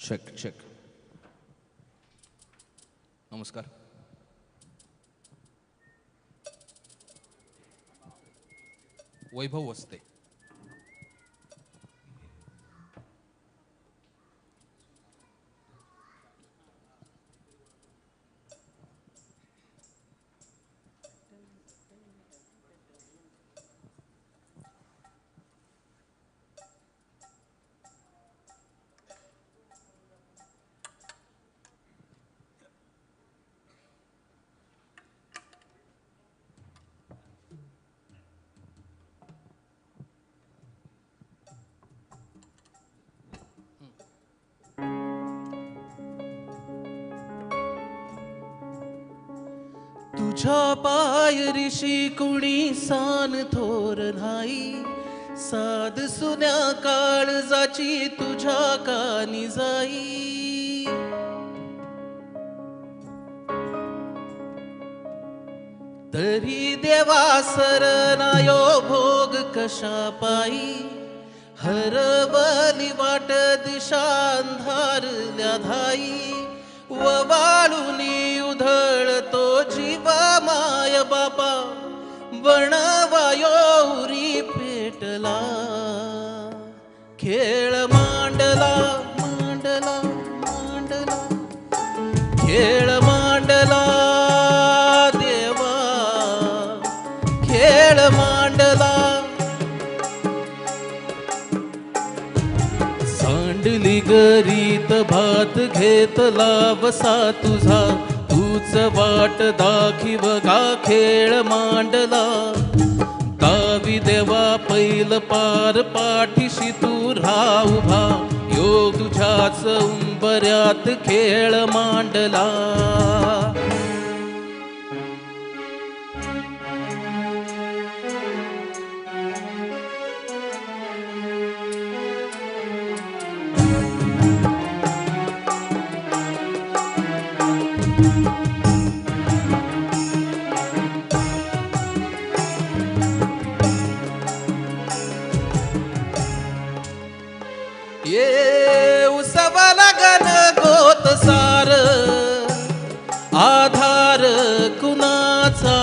Check check. नमस्कार. वैभव वसते. तुझ्या पायरीशी कुणी सान थोर नाही, साध सुन्या काळजाची तुझ्या कानी जाई. तरी देवा सरनायो भोग कशा पायी, हरवली वाट दिशा अंधारल्या धाई. ववाळुनी उधळतो जीव माय बापा, वणवायो उरी पेटला. खेळ मांडला मांडला मांडला, खेळ मांडला देवा, खेळ मांडला. सांडली गरीत भात घेतला वसा तुझा, तूच वाट दाखीव का खेळ मांडला. दावी देवा पैल पार पाठीशी तू राहा उभा, यो तुझ्याच उंबऱ्यात खेळ मांडला. ये उसवा लगन गोत सार, आधार कुणाचा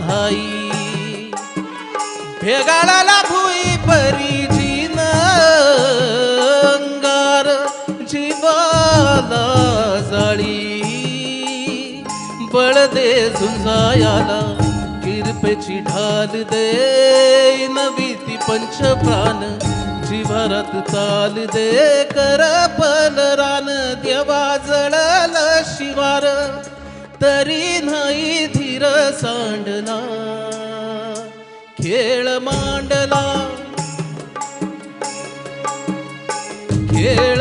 नाही. भेगाळाला भुई परी जीन, अंगार जीवाला जाळी. बळ दे झुंजायाला, किरपेची ढाल दे नवी ती पंचप्राण. जीवारात चाल दे कर पलरान, देवा जळल शिवार तरी नाही धीर सांडला. खेळ मांडला खेळ